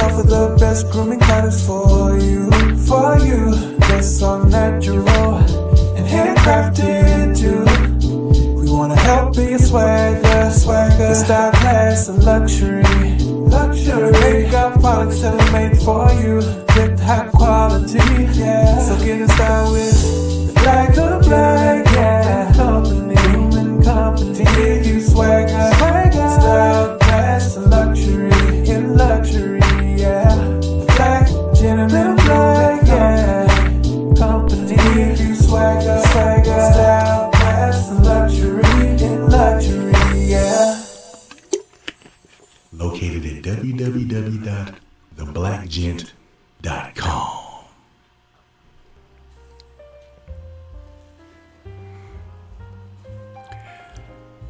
offer the best grooming products for you. That's all natural and handcrafted too. We wanna help be a swagger. Style, class, and luxury. Makeup products that are made for you with high quality. Yeah. So get in style with the Black, yeah. Company, give you swagger. Style, class, and luxury. In luxury, yeah. Black, gentleman, Black, yeah. Company, give you swagger. Style, class, and luxury. In luxury, yeah. Located at www.theblackgent.com.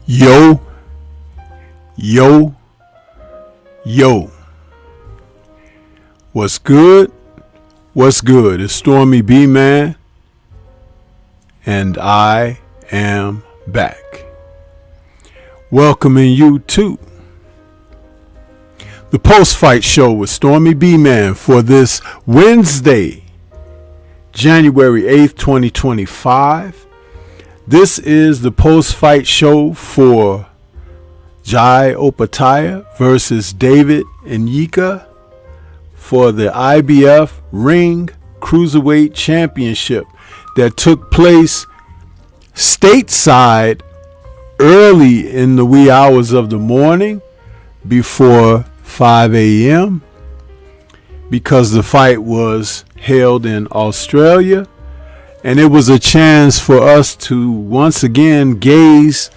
Yo. What's good? It's Stormybman, and I am back. Welcoming you to the post-fight show with Stormybman for this Wednesday, January 8th, 2025. This is the post-fight show for Nyika Opetaia versus David and Nyika for the IBF Ring Cruiserweight Championship that took place stateside early in the wee hours of the morning before 5 a.m. because the fight was held in Australia, and it was a chance for us to once again gaze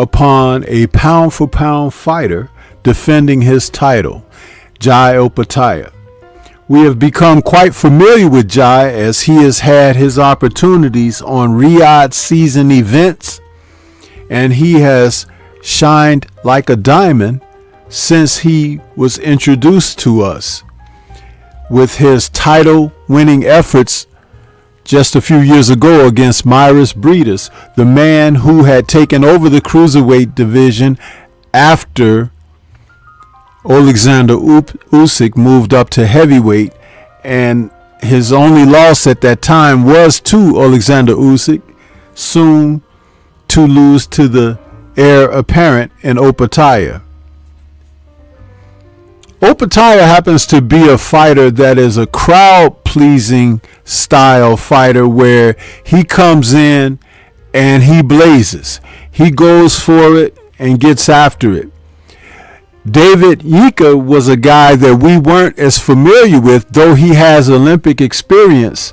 upon a pound-for-pound fighter defending his title, Jai Opetaia. We have become quite familiar with Jai as he has had his opportunities on Riyadh season events, and he has shined like a diamond since he was introduced to us with his title-winning efforts just a few years ago against Myris Breeders, the man who had taken over the Cruiserweight division after Alexander Usyk moved up to heavyweight, and his only loss at that time was to Alexander Usyk, soon to lose to the heir apparent in Opetaia. Opetaia happens to be a fighter that is a crowd-pleasing style fighter where he comes in and he blazes. He goes for it and gets after it. David Nyika was a guy that we weren't as familiar with, though he has Olympic experience,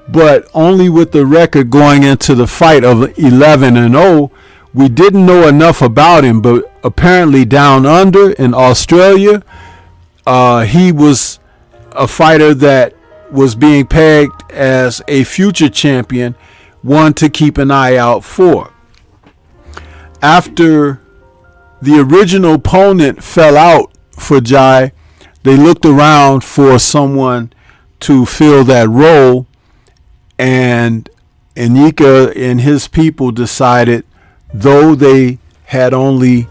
but only with the record going into the fight of 11-0. We didn't know enough about him, but apparently down under in Australia, he was a fighter that was being pegged as a future champion, one to keep an eye out for. After the original opponent fell out for Jai, they looked around for someone to fill that role, and Nyika and his people decided, though they had only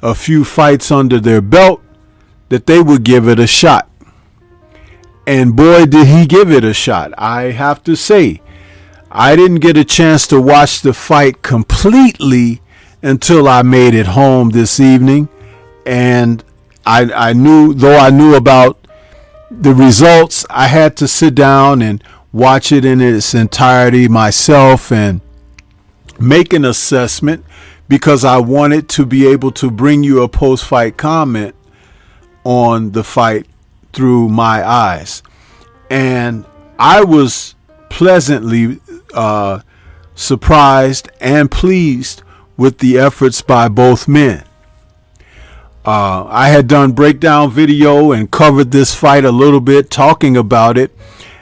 a few fights under their belt, that they would give it a shot. And boy, did he give it a shot. I have to say, I didn't get a chance to watch the fight completely until I made it home this evening, and I knew, though I knew about the results, I had to sit down and watch it in its entirety myself and make an assessment, because I wanted to be able to bring you a post-fight comment on the fight through my eyes. And I was pleasantly surprised and pleased with the efforts by both men. I had done breakdown video and covered this fight a little bit, talking about it.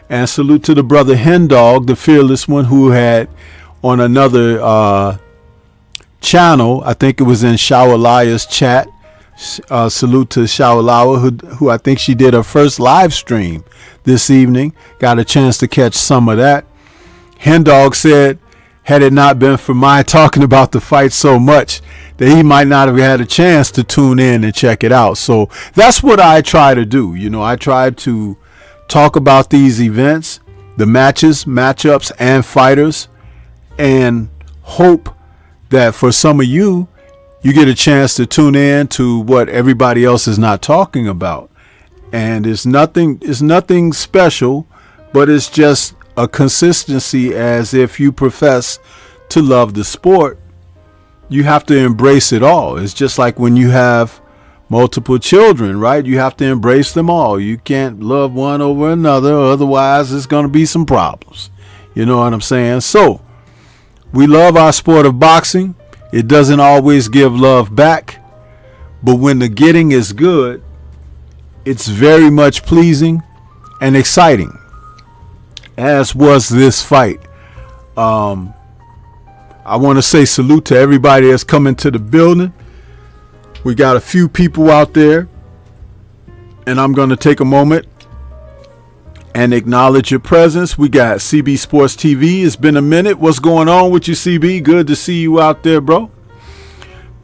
And salute to the brother Hendog, the fearless one, who had on another channel, I think it was in Shawalaya's chat. Salute to Shawalaya, who I think she did her first live stream this evening. Got a chance to catch some of that. Hendog said, had it not been for my talking about the fight so much, that he might not have had a chance to tune in and check it out. So that's what I try to do. You know, I try to talk about these events, the matches, matchups, and fighters, and hope that for some of you, you get a chance to tune in to what everybody else is not talking about. And it's nothing special, but it's just a consistency, as if you profess to love the sport, you have to embrace it all. It's just like when you have multiple children, right? You have to embrace them all. You can't love one over another, otherwise there's going to be some problems. You know what I'm saying? So we love our sport of boxing. It doesn't always give love back, but when the getting is good, it's very much pleasing and exciting, as was this fight. I want to say salute to everybody that's coming to the building. We got a few people out there, and I'm going to take a moment and acknowledge your presence. We got CB Sports TV. It's been a minute. What's going on with you, CB? Good to see you out there, bro.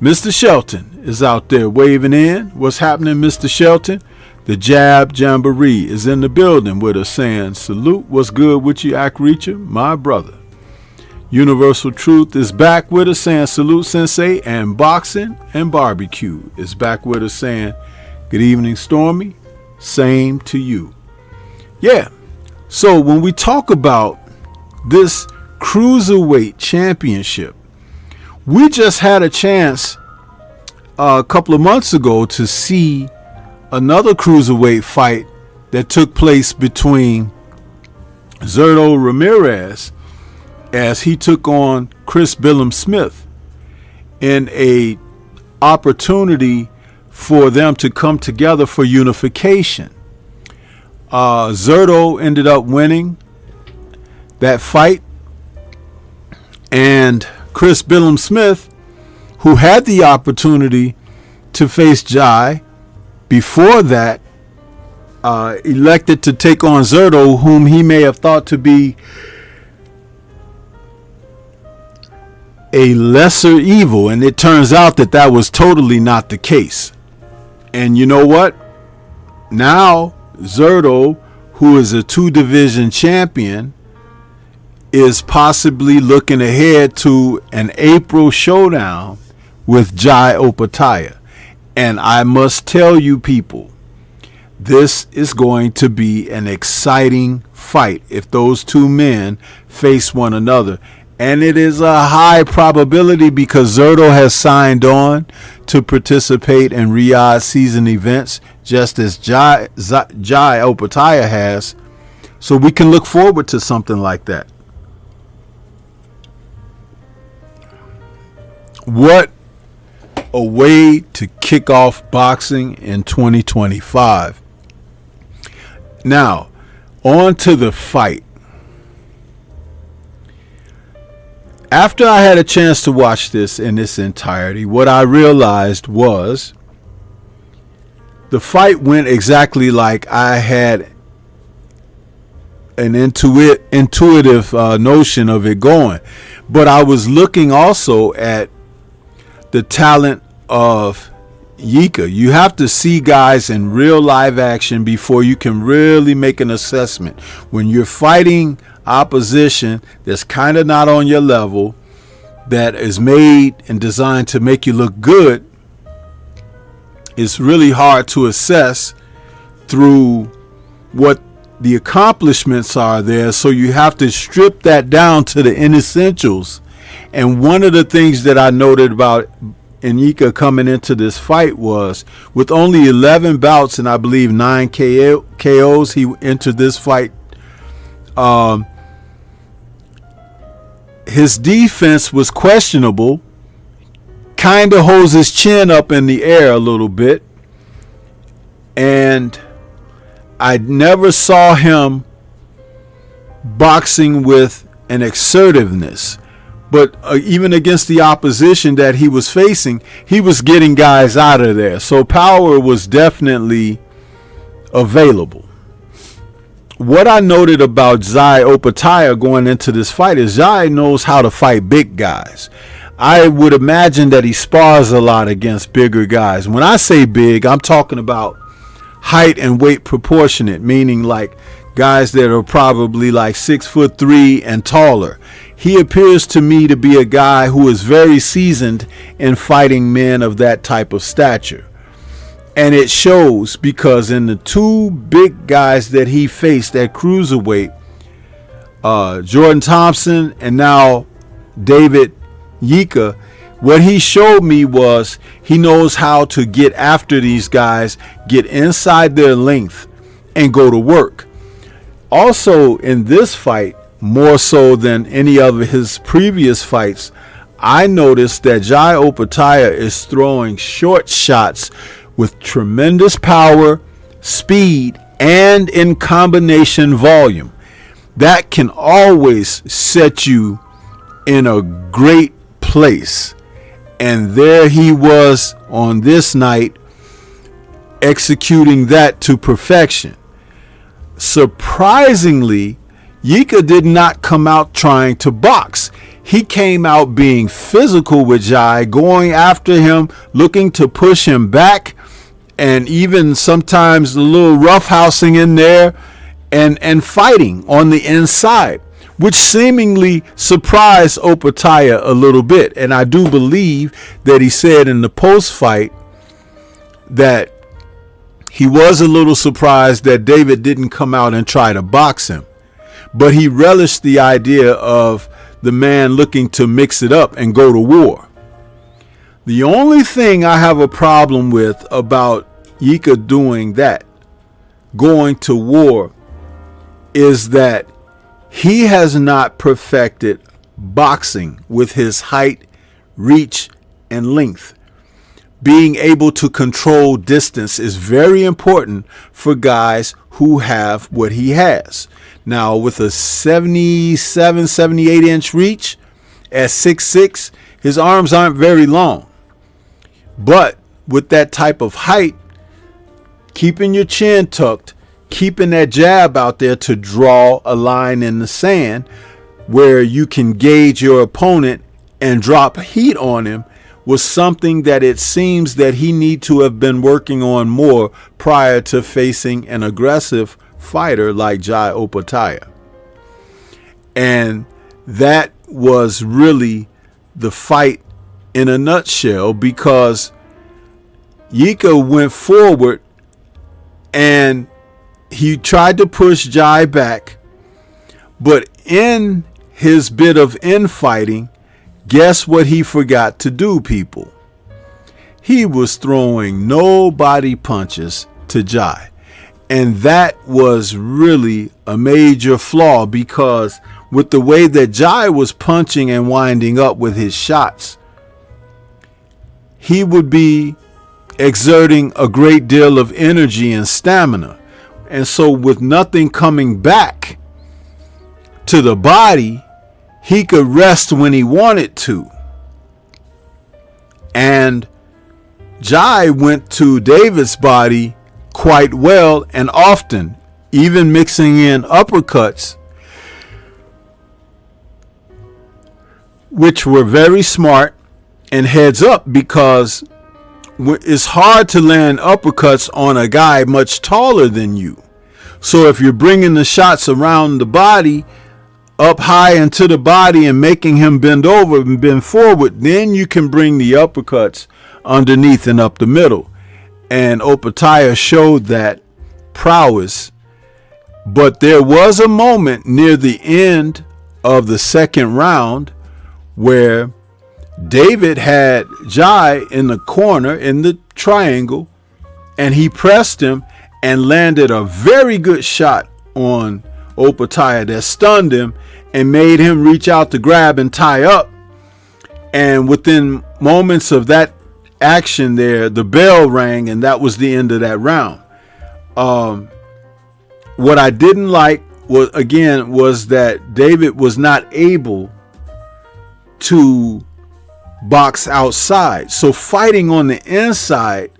Mr. Shelton is out there waving in. What's happening, Mr. Shelton? The Jab Jamboree is in the building with us, saying salute. What's good with you, Akreacher, my brother? Universal Truth is back with us, saying salute, Sensei. And Boxing and Barbecue is back with us, saying good evening, Stormy. Same to you. Yeah. So when we talk about this Cruiserweight Championship, we just had a chance a couple of months ago to see another Cruiserweight fight that took place between Zurdo Ramirez, as he took on Chris Billum Smith in a opportunity for them to come together for unification. Zerto ended up winning that fight, and Chris Billum Smith, who had the opportunity to face Jai before that, elected to take on Zerto, whom he may have thought to be a lesser evil, and it turns out that that was totally not the case. And you know what? Now Zerto, who is a 2-division champion, is possibly looking ahead to an April showdown with Jai Opetaia. And I must tell you people, this is going to be an exciting fight if those two men face one another. And it is a high probability because Zerto has signed on to participate in Riyadh season events, just as Jai Opetaia has. So we can look forward to something like that. What a way to kick off boxing in 2025. Now, on to the fight. After I had a chance to watch this in its entirety, what I realized was the fight went exactly like I had an intuitive notion of it going. But I was looking also at the talent of Nyika. You have to see guys in real live action before you can really make an assessment. When you're fighting opposition that's kind of not on your level, that is made and designed to make you look good, it's really hard to assess through what the accomplishments are there. So you have to strip that down to the essentials. And one of the things that I noted about Nyika coming into this fight was, with only 11 bouts and I believe 9 KOs, he entered this fight. His defense was questionable, kind of holds his chin up in the air a little bit, and I never saw him boxing with an assertiveness. But even against the opposition that he was facing, he was getting guys out of there. So power was definitely available. What I noted about Jai Opetaia going into this fight is Jai knows how to fight big guys. I would imagine that he spars a lot against bigger guys. When I say big, I'm talking about height and weight proportionate, meaning like guys that are probably like 6'3" and taller. He appears to me to be a guy who is very seasoned in fighting men of that type of stature. And it shows because in the two big guys that he faced at Cruiserweight, Jordan Thompson and now David Nyika, what he showed me was he knows how to get after these guys, get inside their length, and go to work. Also in this fight, more so than any of his previous fights, I noticed that Jai Opetaia is throwing short shots with tremendous power, speed, and in combination volume. That can always set you in a great place. And there he was on this night, executing that to perfection. Surprisingly, Nyika did not come out trying to box. He came out being physical with Jai, going after him, looking to push him back, and even sometimes a little roughhousing in there, and fighting on the inside, which seemingly surprised Opetaia a little bit. And I do believe that he said in the post-fight that he was a little surprised that David didn't come out and try to box him. But he relished the idea of the man looking to mix it up and go to war. The only thing I have a problem with about Nyika doing that, going to war, is that he has not perfected boxing with his height, reach, and length. Being able to control distance is very important for guys who have what he has. Now, with a 77, 78 inch reach at 6'6", his arms aren't very long. But with that type of height, keeping your chin tucked, keeping that jab out there to draw a line in the sand where you can gauge your opponent and drop heat on him was something that it seems that he need to have been working on more prior to facing an aggressive fighter like Jai Opetaia. And that was really the fight in a nutshell, because Nyika went forward and he tried to push Jai back, but in his bit of infighting, guess what he forgot to do, people? He was throwing no body punches to Jai. And that was really a major flaw, because with the way that Jai was punching and winding up with his shots, he would be exerting a great deal of energy and stamina. And so with nothing coming back to the body, he could rest when he wanted to. And Jai went to David's body quite well and often, even mixing in uppercuts, which were very smart and heads up, because it's hard to land uppercuts on a guy much taller than you. So if you're bringing the shots around the body, up high into the body, and making him bend over and bend forward, then you can bring the uppercuts underneath and up the middle. And Opetaia showed that prowess. But there was a moment near the end of the second round where David had Jai in the corner in the triangle, and he pressed him and landed a very good shot on Opetaia that stunned him and made him reach out to grab and tie up. And within moments of that action there, the bell rang, and that was the end of that round. What I didn't like was that David was not able to box outside. So fighting on the inside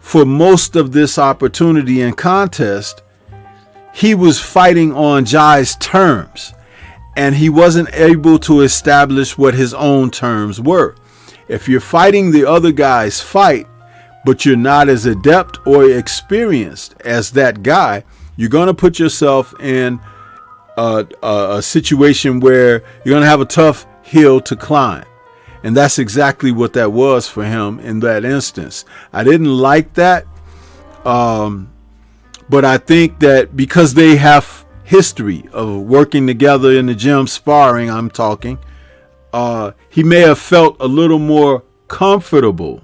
for most of this opportunity and contest, he was fighting on Jai's terms, and he wasn't able to establish what his own terms were. If you're fighting the other guy's fight, but you're not as adept or experienced as that guy, you're going to put yourself in a situation where you're going to have a tough hill to climb. And that's exactly what that was for him in that instance. I didn't like that. But I think that because they have history of working together in the gym, sparring, I'm talking, he may have felt a little more comfortable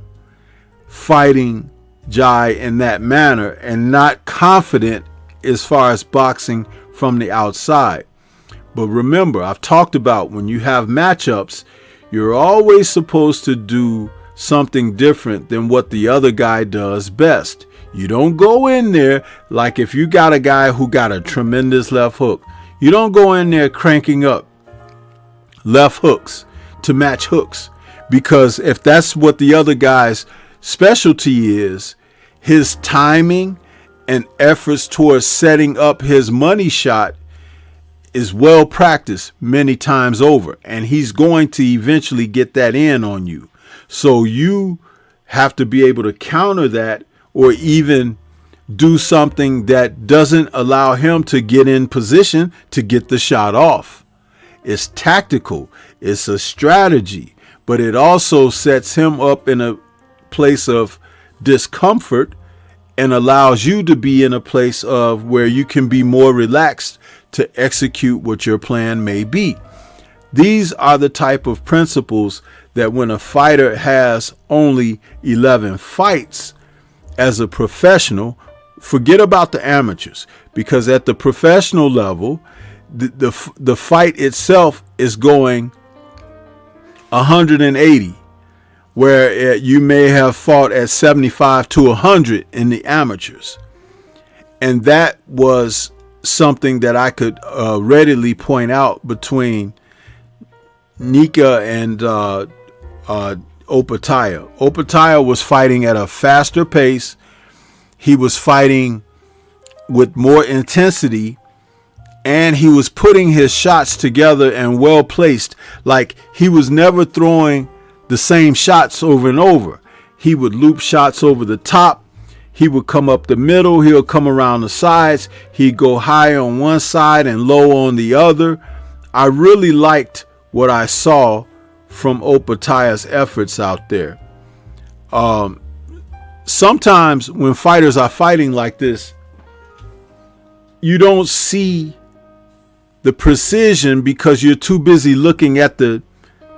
fighting Jai in that manner and not confident as far as boxing from the outside. But remember, I've talked about when you have matchups, you're always supposed to do something different than what the other guy does best. You don't go in there like if you got a guy who got a tremendous left hook. You don't go in there cranking up left hooks to match hooks, because if that's what the other guy's specialty is, his timing and efforts towards setting up his money shot is well practiced many times over, and he's going to eventually get that in on you. So you have to be able to counter that, or even do something that doesn't allow him to get in position to get the shot off. It's tactical, it's a strategy, but it also sets him up in a place of discomfort and allows you to be in a place of where you can be more relaxed to execute what your plan may be. These are the type of principles that when a fighter has only 11 fights as a professional, forget about the amateurs, because at the professional level, the fight itself is going 180, where you may have fought at 75 to 100 in the amateurs. And that was something that I could readily point out between Nyika and Opetaia. Opetaia was fighting at a faster pace. He was fighting with more intensity, and he was putting his shots together and well placed. Like, he was never throwing the same shots over and over. He would loop shots over the top. He would come up the middle. He'll come around the sides. He'd go high on one side and low on the other. I really liked what I saw from Opetaia's efforts out there. Sometimes when fighters are fighting like this, you don't see the precision because you're too busy looking at the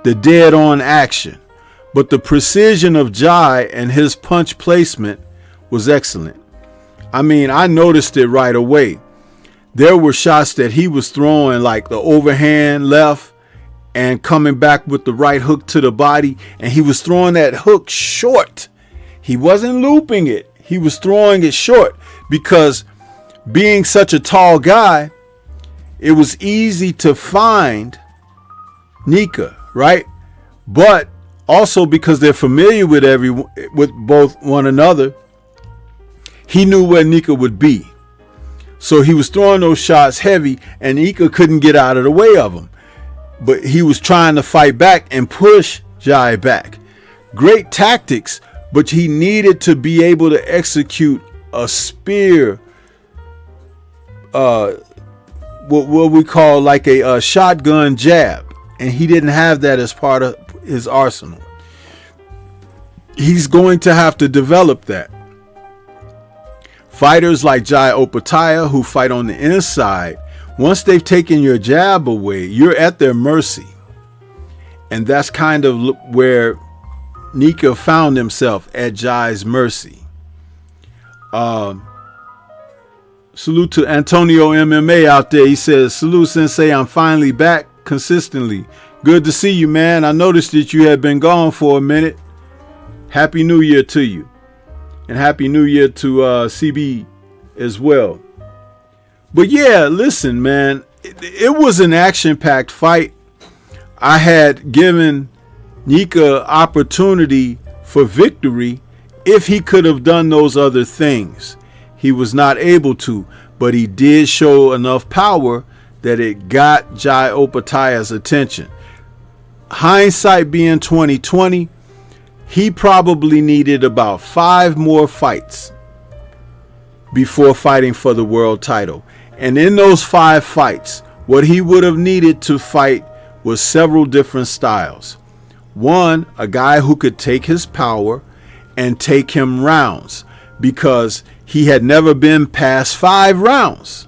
dead on action. But the precision of Jai and his punch placement was excellent. I mean, I noticed it right away. There were shots that he was throwing, like the overhand left and coming back with the right hook to the body, and he was throwing that hook short. He wasn't looping it. He was throwing it short because, being such a tall guy, it was easy to find Nyika, right? But also because they're familiar with both one another, he knew where Nyika would be. So he was throwing those shots heavy, and Nyika couldn't get out of the way of him. But he was trying to fight back and push Jai back. Great tactics, but he needed to be able to execute a spear, what we call like a shotgun jab, and he didn't have that as part of his arsenal. He's going to have to develop that. Fighters like Jai Opetaia, who fight on the inside, once they've taken your jab away, you're at their mercy. And that's kind of where Nyika found himself, at Jai's mercy. Salute to Antonio MMA out there. He says, salute Sensei, I'm finally back consistently. Good to see you, man. I noticed that you had been gone for a minute. Happy New Year to you. And Happy New Year to CB as well. But yeah, listen, man, it was an action-packed fight. I had given Nyika opportunity for victory if he could have done those other things. He was not able to, but he did show enough power that it got Jai Opetaia's attention. Hindsight being 2020, he probably needed about 5 more fights before fighting for the world title. And in those 5 fights, what he would have needed to fight was several different styles. One, a guy who could take his power and take him rounds, because he had never been past 5 rounds.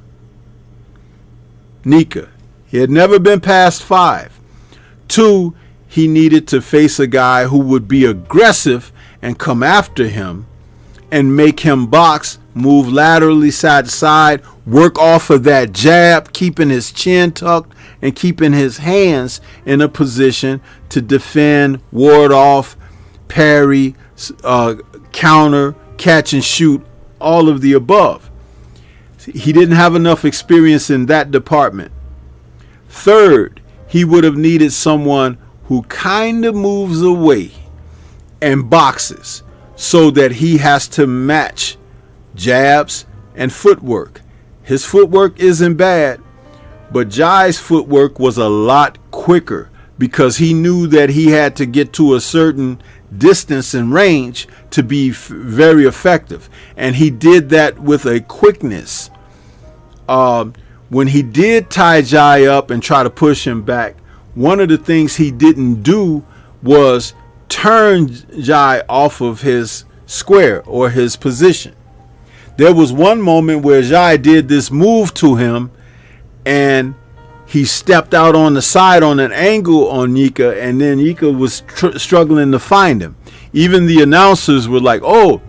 Nyika, he had never been past 5. 2, he needed to face a guy who would be aggressive and come after him and make him box, move laterally side to side, work off of that jab, keeping his chin tucked and keeping his hands in a position to defend, ward off, parry, counter, catch and shoot, all of the above. He didn't have enough experience in that department. Third, he would have needed someone who kind of moves away and boxes, so that he has to match jabs and footwork. His footwork isn't bad, but Jai's footwork was a lot quicker because he knew that he had to get to a certain distance and range to be very effective. And he did that with a quickness. When he did tie Jai up and try to push him back, one of the things he didn't do was turn Jai off of his square or his position. There was one moment where Jai did this move to him and he stepped out on the side on an angle on Nyika, and then Nyika was struggling to find him. Even the announcers were like, oh,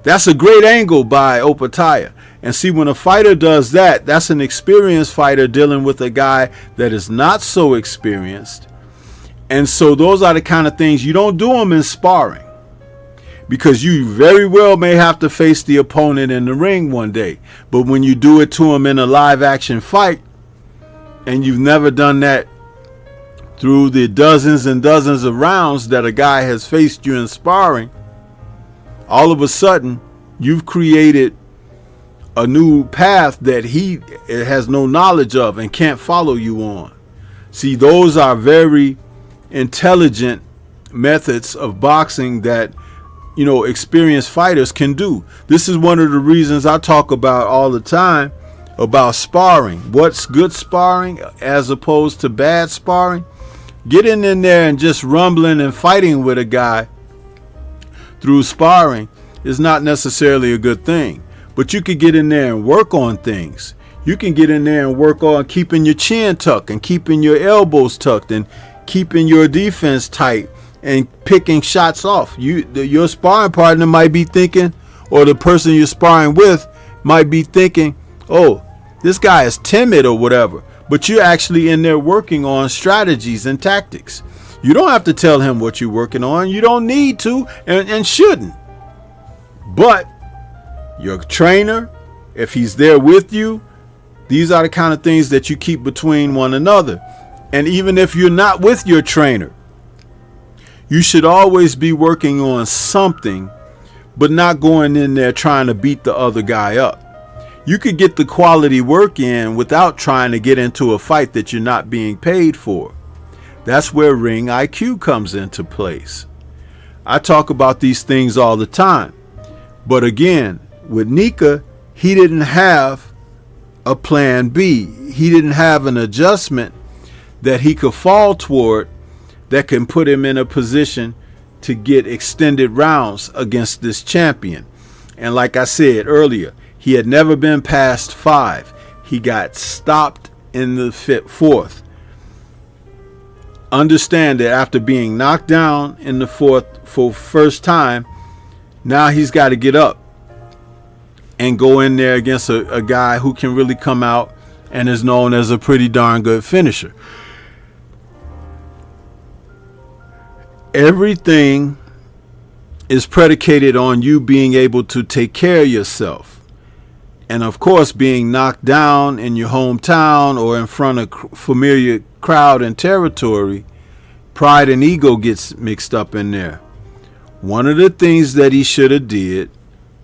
that's a great angle by Opetaia. And see, when a fighter does that, that's an experienced fighter dealing with a guy that is not so experienced. And so those are the kind of things you don't do them in sparring, because you very well may have to face the opponent in the ring one day. But when you do it to him in a live action fight, and you've never done that through the dozens and dozens of rounds that a guy has faced you in sparring, all of a sudden you've created a new path that he has no knowledge of and can't follow you on. See, those are very intelligent methods of boxing that, you know, experienced fighters can do. This is one of the reasons I talk about all the time about sparring. What's good sparring as opposed to bad sparring? Getting in there and just rumbling and fighting with a guy through sparring is not necessarily a good thing. But you could get in there and work on things. You can get in there and work on keeping your chin tucked and keeping your elbows tucked and keeping your defense tight and picking shots off. Your sparring partner might be thinking, or the person you're sparring with might be thinking, oh, this guy is timid or whatever. But you're actually in there working on strategies and tactics. You don't have to tell him what you're working on. You don't need to and shouldn't. But your trainer, if he's there with you, these are the kind of things that you keep between one another. And even if you're not with your trainer, you should always be working on something, but not going in there trying to beat the other guy up. You could get the quality work in without trying to get into a fight that you're not being paid for. That's where ring IQ comes into place. I talk about these things all the time. But again, with Nyika, he didn't have a plan B. He didn't have an adjustment that he could fall toward that can put him in a position to get extended rounds against this champion. And like I said earlier, he had never been past 5. He got stopped in the 4th. Understand that after being knocked down in the 4th for first time, now he's got to get up and go in there against a guy who can really come out and is known as a pretty darn good finisher. Everything is predicated on you being able to take care of yourself. And of course, being knocked down in your hometown or in front of familiar crowd and territory, pride and ego gets mixed up in there. One of the things that he should have did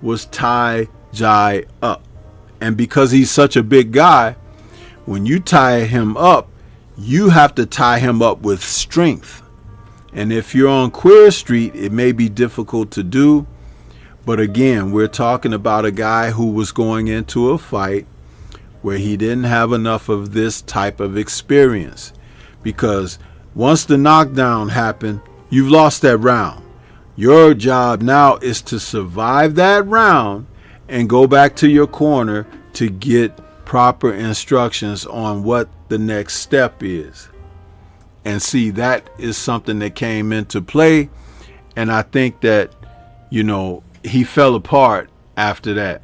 was tie Jai up. And because he's such a big guy, when you tie him up, you have to tie him up with strength. And if you're on Queer Street, it may be difficult to do. But again, we're talking about a guy who was going into a fight where he didn't have enough of this type of experience. Because once the knockdown happened, you've lost that round. Your job now is to survive that round and go back to your corner to get proper instructions on what the next step is. And see, that is something that came into play. And I think that, he fell apart after that.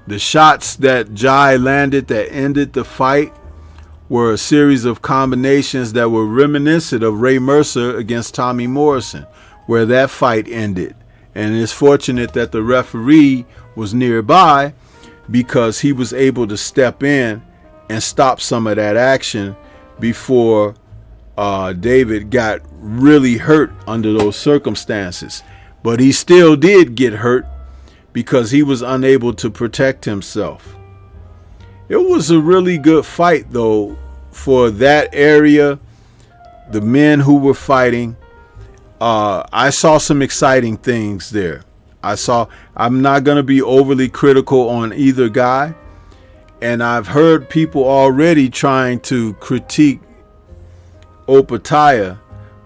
The shots that Jai landed that ended the fight were a series of combinations that were reminiscent of Ray Mercer against Tommy Morrison, where that fight ended. And it's fortunate that the referee was nearby, because he was able to step in and stop some of that action before David got really hurt under those circumstances. But he still did get hurt because he was unable to protect himself. It was a really good fight, though, for that area, the men who were fighting. I saw some exciting things there. I'm not going to be overly critical on either guy. And I've heard people already trying to critique Opetaia.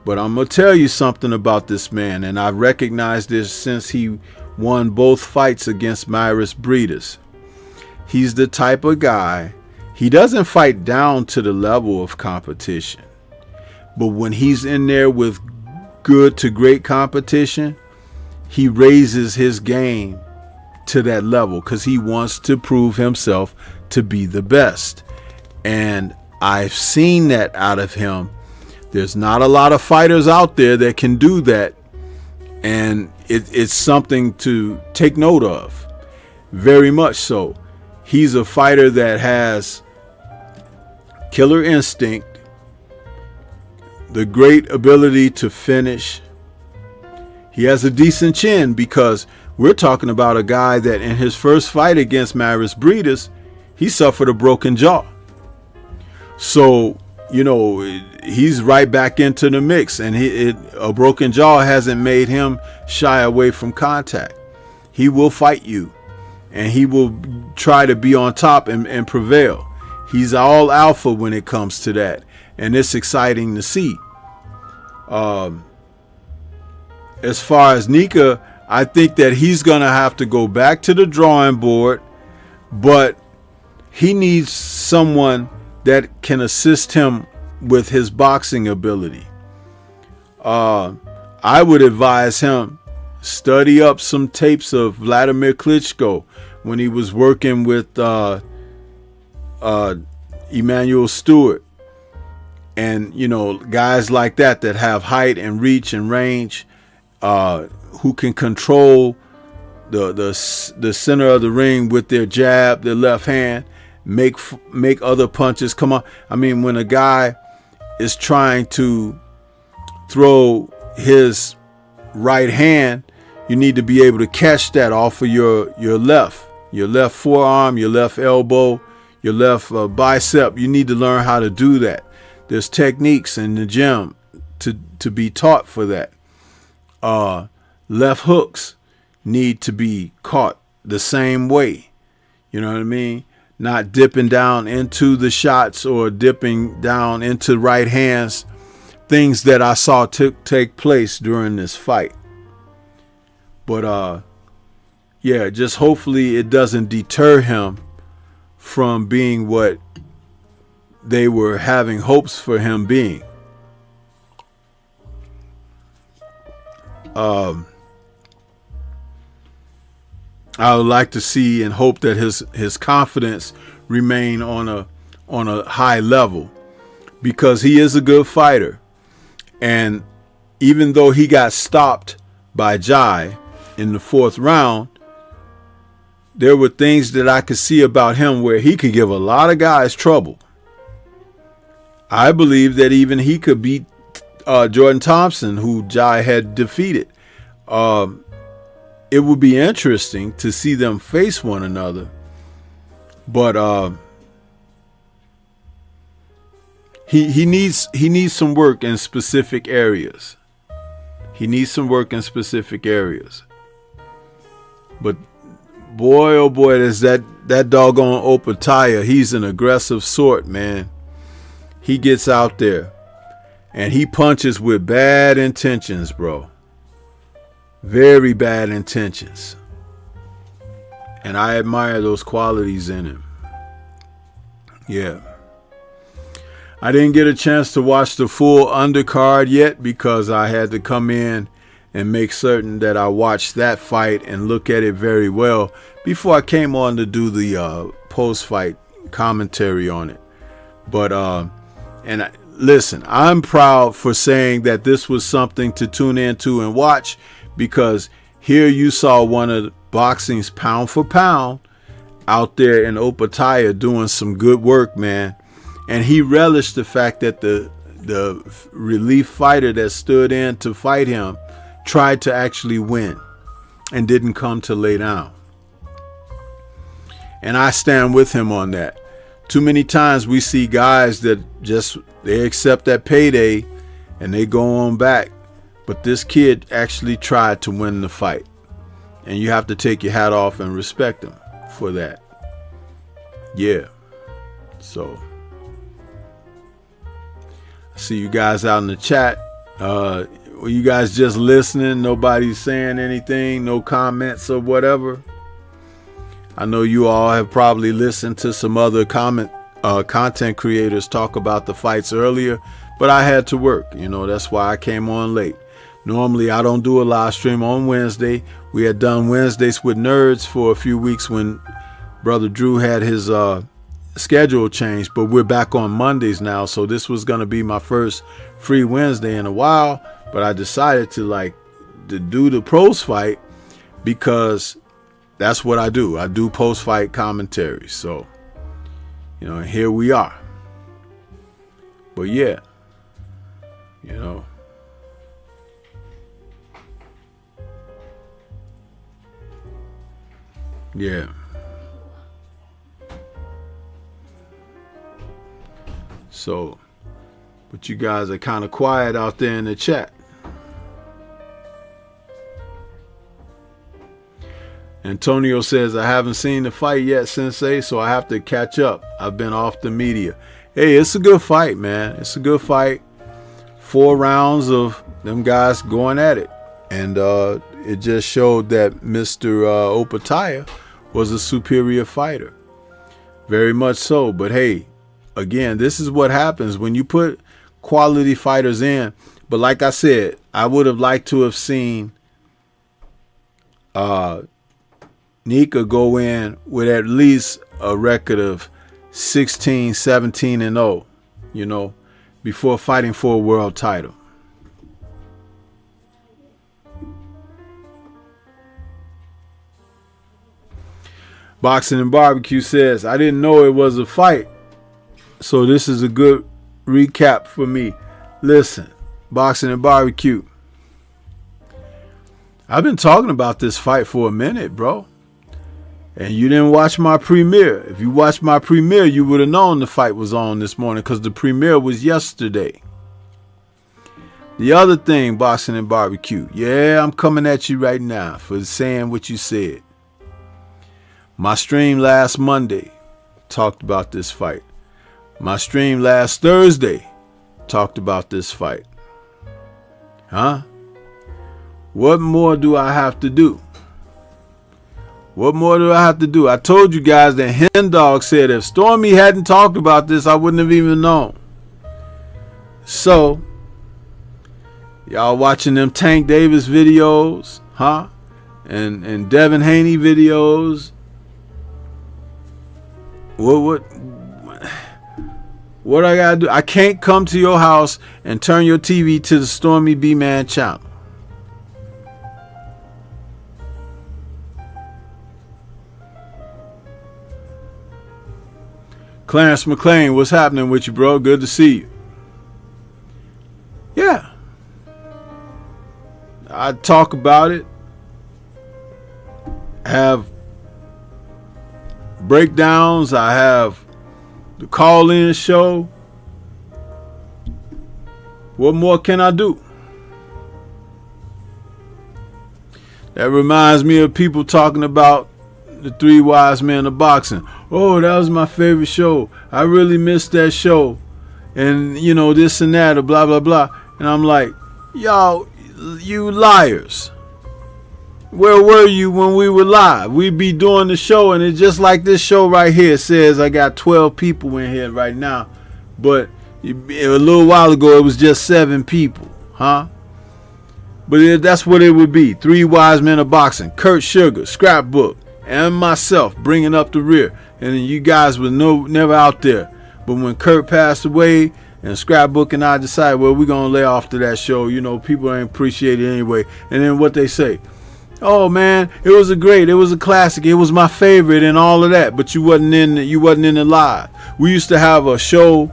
But I'm going to tell you something about this man. And I've recognized this since he won both fights against Myris Breeders. He's the type of guy, he doesn't fight down to the level of competition. But when he's in there with good to great competition, he raises his game to that level because he wants to prove himself to be the best. And I've seen that out of him. There's not a lot of fighters out there that can do that, and it's something to take note of. Very much so. He's a fighter that has killer instinct, the great ability to finish. He has a decent chin, because we're talking about a guy that in his first fight against Maris Breedis, he suffered a broken jaw. So, you know, he's right back into the mix, and a broken jaw hasn't made him shy away from contact. He will fight you, and he will try to be on top and prevail. He's all alpha when it comes to that, and it's exciting to see. As far as Nyika, I think that he's going to have to go back to the drawing board, but he needs someone that can assist him with his boxing ability. I would advise him study up some tapes of Vladimir Klitschko when he was working with Emmanuel Stewart, and you know, guys like that have height and reach and range, who can control the center of the ring with their jab, their left hand, make other punches come on. I mean, when a guy is trying to throw his right hand, you need to be able to catch that off of your left forearm, your left elbow, your left bicep. You need to learn how to do that. There's techniques in the gym to be taught for that. Left hooks need to be caught the same way. You know what I mean? Not dipping down into the shots or dipping down into right hands. Things that I saw take place during this fight. But yeah, just hopefully it doesn't deter him from being what they were having hopes for him being. I would like to see and hope that his confidence remain on a high level, because he is a good fighter. And even though he got stopped by Jai in the 4th round, there were things that I could see about him where he could give a lot of guys trouble. I believe that even he could beat Jordan Thompson, who Jai had defeated. It would be interesting to see them face one another, but he needs some work in specific areas. He needs some work in specific areas. But boy, oh boy, there's that doggone Opetaia. He's an aggressive sort, man. He gets out there and he punches with bad intentions, bro. Very bad intentions. And I admire those qualities in him. Yeah. I didn't get a chance to watch the full undercard yet because I had to come in and make certain that I watched that fight and look at it very well before I came on to do the post-fight commentary on it. But listen, I'm proud for saying that this was something to tune into and watch, because here you saw one of boxing's pound for pound out there in Opetaia doing some good work, man. And he relished the fact that the relief fighter that stood in to fight him tried to actually win and didn't come to lay down. And I stand with him on that. Too many times we see guys that they accept that payday and they go on back. But this kid actually tried to win the fight. And you have to take your hat off and respect him for that. Yeah. So, I see you guys out in the chat. Were you guys just listening? Nobody's saying anything? No comments or whatever? I know you all have probably listened to some other content creators talk about the fights earlier. But I had to work. You know, that's why I came on late. Normally, I don't do a live stream on Wednesday. We had done Wednesdays with Nerds for a few weeks when Brother Drew had his schedule changed, but we're back on Mondays now. So this was going to be my first free Wednesday in a while, but I decided to do the pros fight because that's what I do. I do post fight commentary. So, here we are. But yeah, yeah. So, but you guys are kind of quiet out there in the chat. Antonio says, I haven't seen the fight yet, Sensei, so I have to catch up. I've been off the media. Hey, it's a good fight, man. It's a good fight. 4 rounds of them guys going at it. And it just showed that Mr. Opetaia was a superior fighter. Very much so. But hey, again, this is what happens when you put quality fighters in. But like I said, I would have liked to have seen Nyika go in with at least a record of 16, 17 and 0, before fighting for a world title. Boxing and Barbecue says, I didn't know it was a fight, so this is a good recap for me. Listen, Boxing and Barbecue, I've been talking about this fight for a minute, bro. And you didn't watch my premiere. If you watched my premiere, you would have known the fight was on this morning because the premiere was yesterday. The other thing, Boxing and Barbecue. Yeah, I'm coming at you right now for saying what you said. My stream last Monday talked about this fight. My stream last Thursday talked about this fight. Huh? What more do I have to do? What more do I have to do? I told you guys that Hen Dog said if Stormy hadn't talked about this, I wouldn't have even known. So, y'all watching them Tank Davis videos, huh? And Devin Haney videos. What I gotta do? I can't come to your house and turn your TV to the Stormy B-Man channel. Clarence McLean, what's happening with you, bro? Good to see you. Yeah. I talk about it. Have breakdowns. I have the call-in show. What more can I do? That reminds me of people talking about the 3 Wise Men of Boxing. Oh, that was my favorite show. I really missed that show. And, this and that, or blah, blah, blah. And I'm like, y'all, you liars. Where were you when we were live? We'd be doing the show, and it's just like this show right here says I got 12 people in here right now. But a little while ago, it was just 7 people. Huh? But that's what it would be. 3 Wise Men of Boxing. Kurt Sugar, Scrapbook, and myself bringing up the rear. And you guys were never out there. But when Kurt passed away and Scrapbook and I decided, well, we're going to lay off to that show. People ain't appreciate it anyway. And then what they say, oh, man, it was a classic. It was my favorite and all of that. But you wasn't in the live. We used to have a show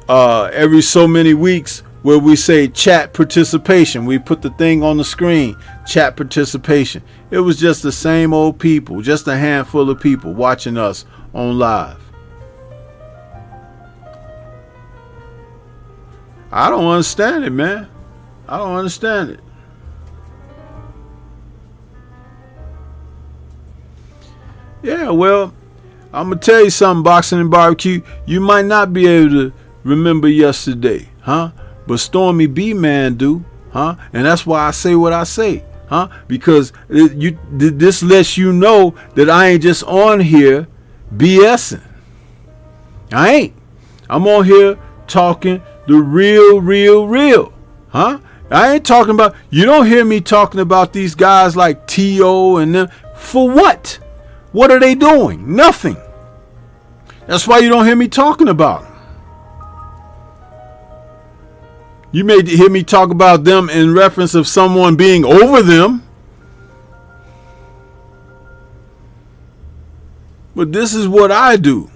every so many weeks where we say chat participation. We put the thing on the screen, chat participation. It was just the same old people, just a handful of people watching us on live. I don't understand it, man. I don't understand it. Yeah, well, I'm going to tell you something, Boxing and Barbecue. You might not be able to remember yesterday, huh? But Stormy B-Man do, huh? And that's why I say what I say, huh? Because this lets you know that I ain't just on here BSing. I ain't. I'm on here talking the real, huh? I ain't talking about, you don't hear me talking about these guys like T.O. and them. For what? What are they doing? Nothing. That's why you don't hear me talking about them. You may hear me talk about them in reference of someone being over them. But this is what I do.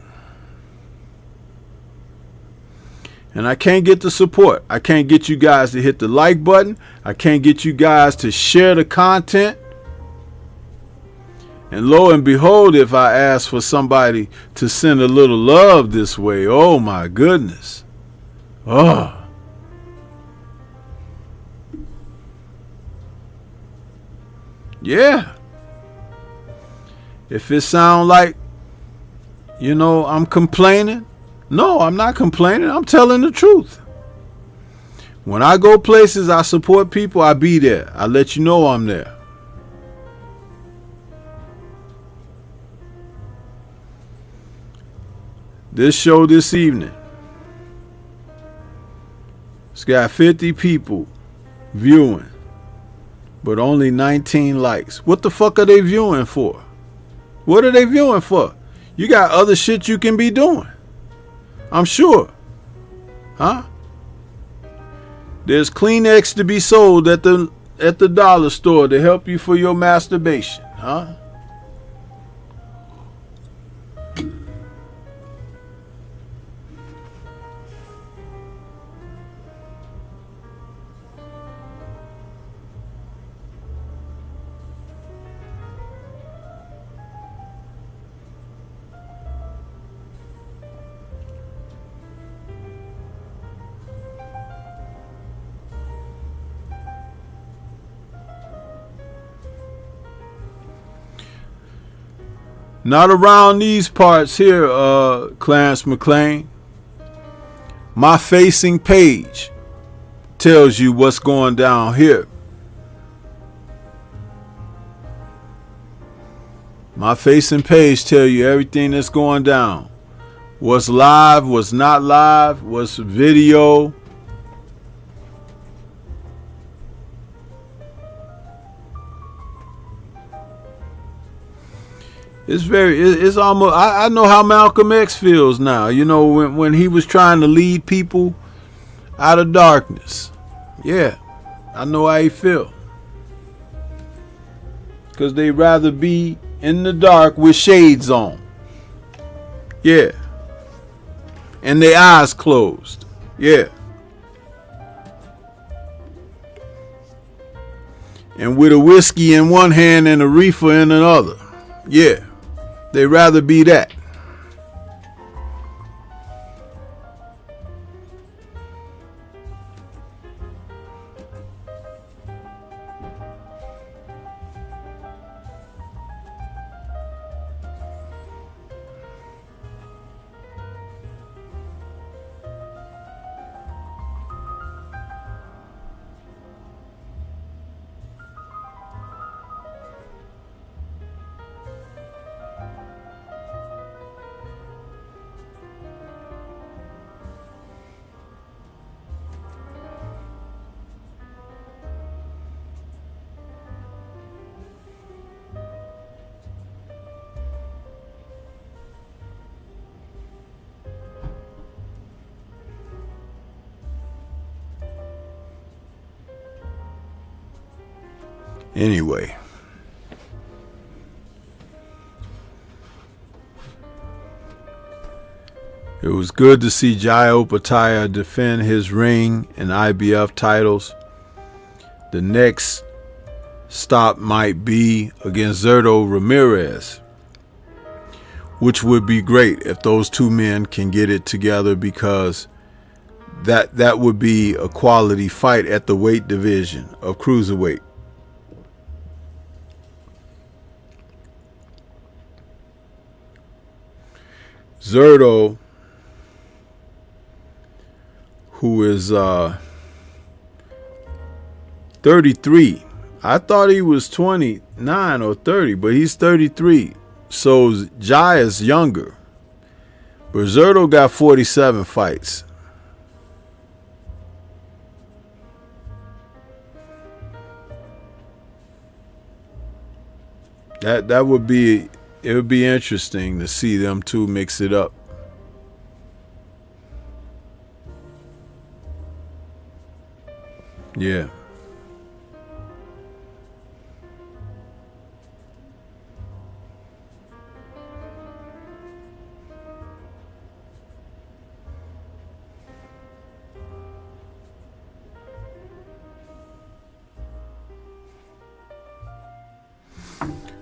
And I can't get the support. I can't get you guys to hit the like button. I can't get you guys to share the content. And lo and behold, if I ask for somebody to send a little love this way, oh my goodness. Oh. Yeah. If it sound like, I'm complaining, no, I'm not complaining. I'm telling the truth. When I go places, I support people, I be there. I let you know I'm there. This show this evening, it's got 50 people viewing, but only 19 likes. What the fuck are they viewing for? What are they viewing for? You got other shit you can be doing, I'm sure. Huh? There's Kleenex to be sold at the dollar store to help you for your masturbation. Huh? Not around these parts here, Clarence McLean. My facing page tells you what's going down here. My facing page tell you everything that's going down. What's live, what's not live, what's video. It's almost, I know how Malcolm X feels now, when he was trying to lead people out of darkness. Yeah, I know how he feel. Because they'd rather be in the dark with shades on. Yeah. And their eyes closed. Yeah. And with a whiskey in one hand and a reefer in another. Yeah. They'd rather be that. Anyway, it was good to see Nyika Opetaia defend his ring and IBF titles. The next stop might be against Zerto Ramirez, which would be great if those two men can get it together, because that would be a quality fight at the weight division of Cruiserweight. Zerto, who is 33. I thought he was 29 or 30, but he's 33. So Jai is younger. But Zerto got 47 fights. That would be, it would be interesting to see them two mix it up. Yeah.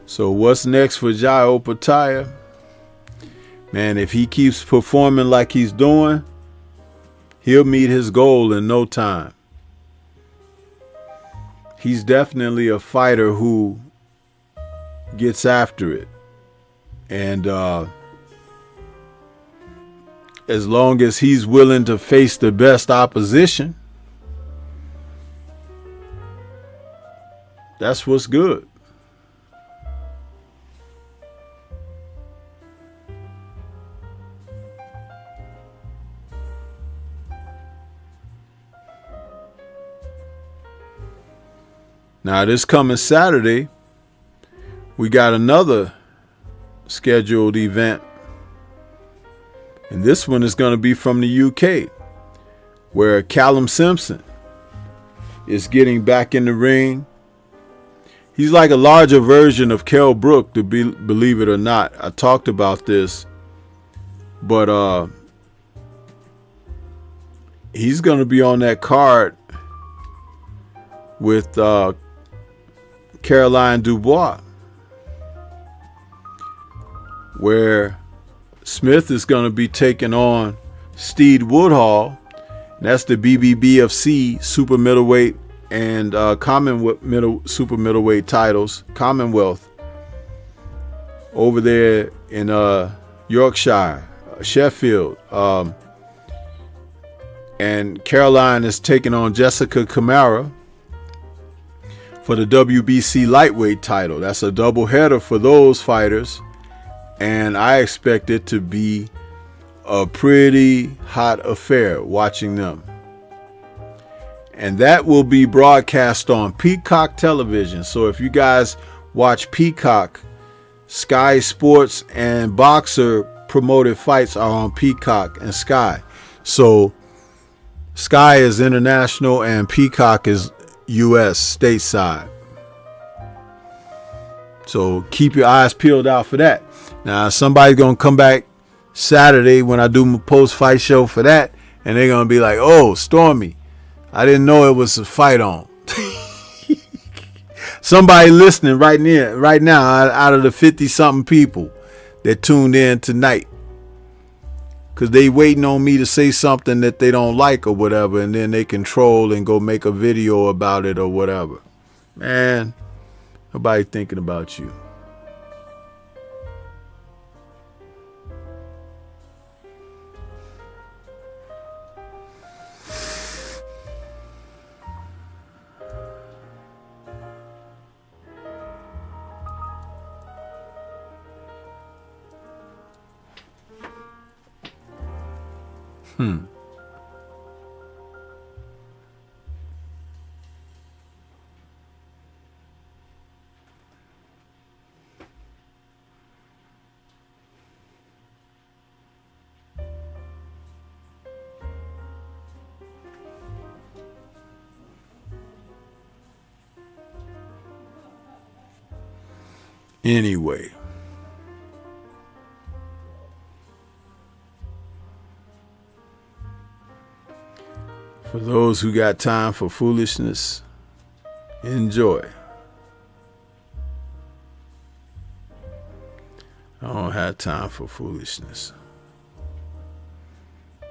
So what's next for Nyika Opetaia? Man, if he keeps performing like he's doing, he'll meet his goal in no time. He's definitely a fighter who gets after it. And as long as he's willing to face the best opposition, that's what's good. Now, this coming Saturday, we got another scheduled event. And this one is going to be from the UK, where Callum Simpson is getting back in the ring. He's like a larger version of Kell Brook, believe it or not. I talked about this, but he's going to be on that card with Caroline Dubois, where Smith is going to be taking on Steed Woodhall. That's the BBBFC super middleweight and super middleweight titles, Commonwealth, over there in Yorkshire, Sheffield. And Caroline is taking on Jessica Camara for the WBC lightweight title. That's a double header for those fighters. And I expect it to be a pretty hot affair watching them. And that will be broadcast on Peacock Television. So if you guys watch Peacock, Sky Sports and Boxer promoted fights are on Peacock and Sky. So Sky is international and Peacock is U.S. stateside. So keep your eyes peeled out for that. Now, somebody's going to come back Saturday when I do my post-fight show for that, and they're going to be like, oh, Stormy, I didn't know it was a fight on. Somebody listening right now out of the 50-something people that tuned in tonight, because they waiting on me to say something that they don't like or whatever, and then they control and go make a video about it or whatever. Man, nobody thinking about you. Anyway, for those who got time for foolishness, enjoy. I don't have time for foolishness.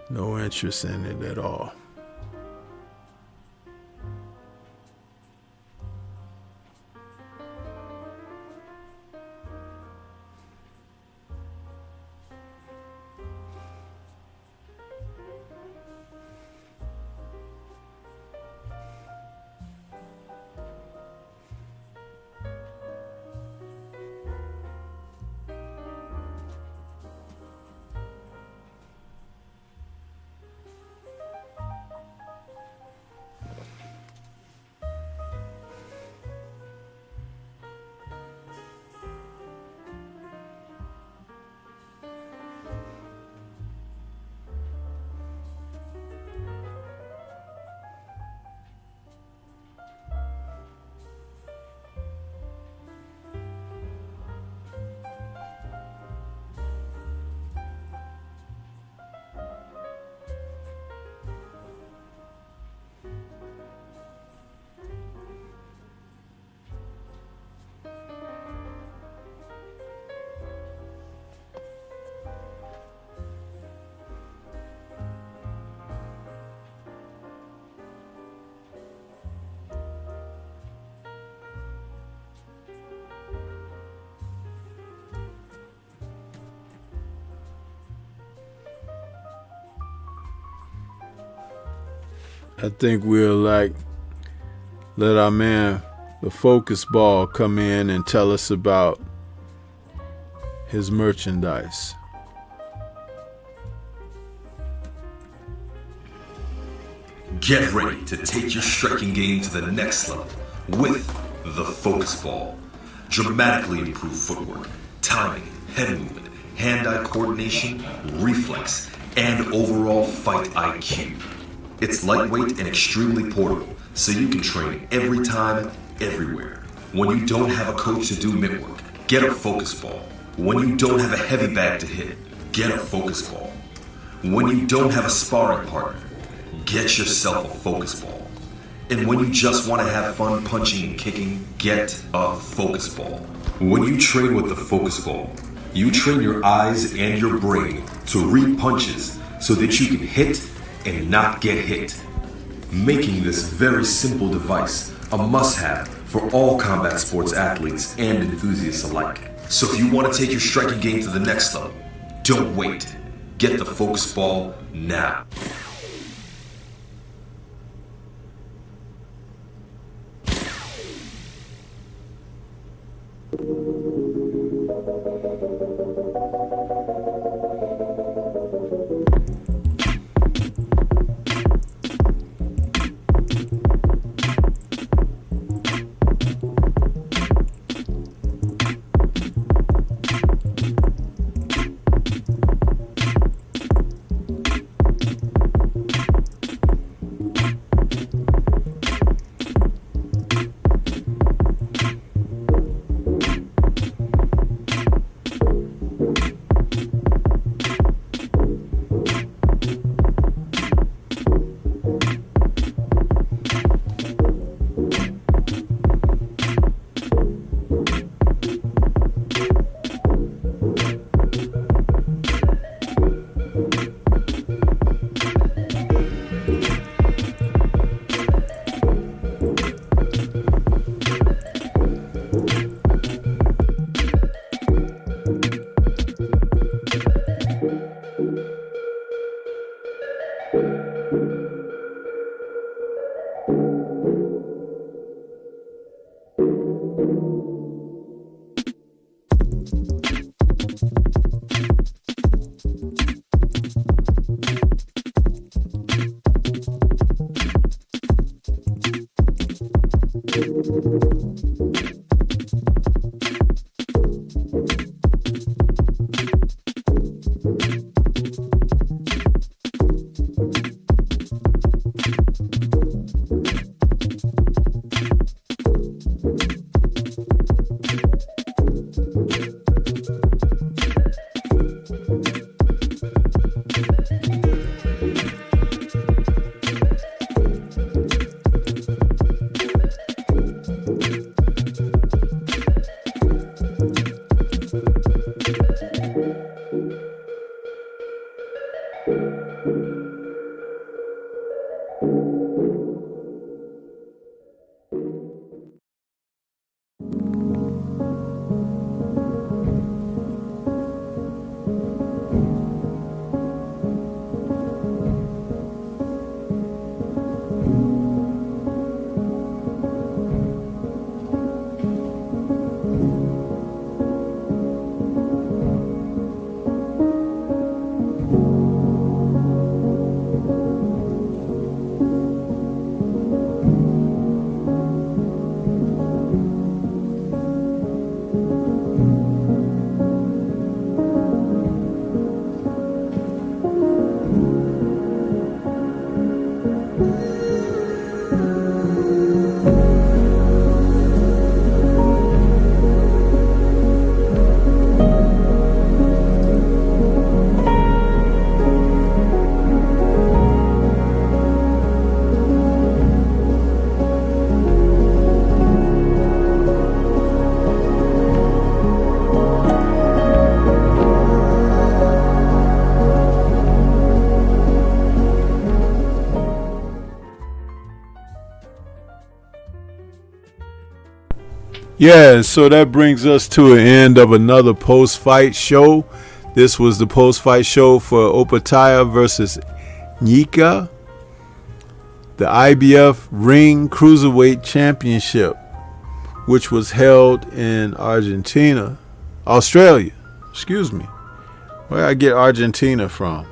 No interest in it at all. I think we'll let our man, the Focus Ball, come in and tell us about his merchandise. Get ready to take your striking game to the next level with the Focus Ball. Dramatically improved footwork, timing, head movement, hand-eye coordination, reflex, and overall fight IQ. It's lightweight and extremely portable, so you can train every time, everywhere. When you don't have a coach to do mitt work, get a Focus Ball. When you don't have a heavy bag to hit, get a Focus Ball. When you don't have a sparring partner, get yourself a Focus Ball. And when you just want to have fun punching and kicking, get a Focus Ball. When you train with the Focus Ball, you train your eyes and your brain to read punches so that you can hit and not get hit, making this very simple device a must-have for all combat sports athletes and enthusiasts alike. So if you want to take your striking game to the next level, don't wait. Get the Focus Ball now. Yeah, so that brings us to an end of another post-fight show. This was the post-fight show for Opetaia versus Nyika The the IBF Ring Cruiserweight Championship, which was held in Australia. Excuse me. Where I get Argentina from?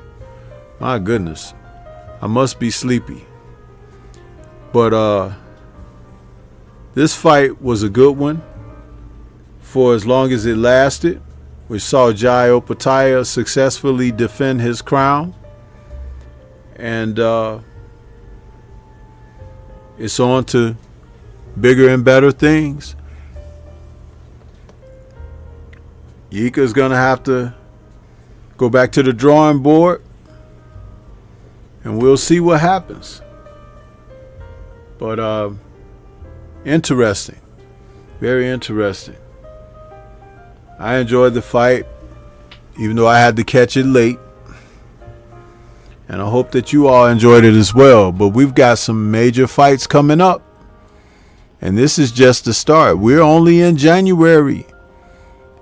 My goodness. I must be sleepy. But this fight was a good one for as long as it lasted. We saw Jai Opetaia successfully defend his crown. And it's on to bigger and better things. Nyika's going to have to go back to the drawing board, and we'll see what happens. But interesting. Very interesting. I enjoyed the fight, even though I had to catch it late. And I hope that you all enjoyed it as well. But we've got some major fights coming up. And this is just the start. We're only in January.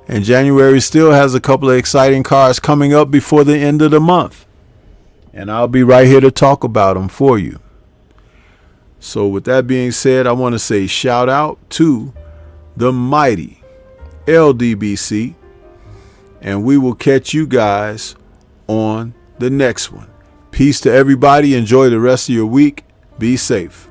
And January still has a couple of exciting cards coming up before the end of the month. And I'll be right here to talk about them for you. So with that being said, I want to say shout out to the mighty LDBC. And we will catch you guys on the next one. Peace to everybody. Enjoy the rest of your week. Be safe.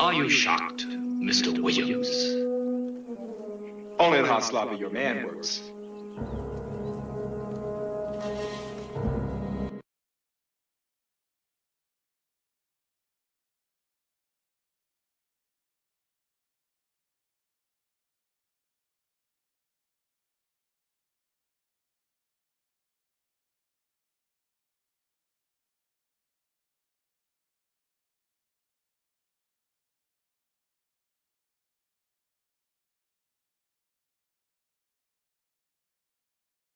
Are you shocked, Mr. Williams? Only in how sloppy your man works.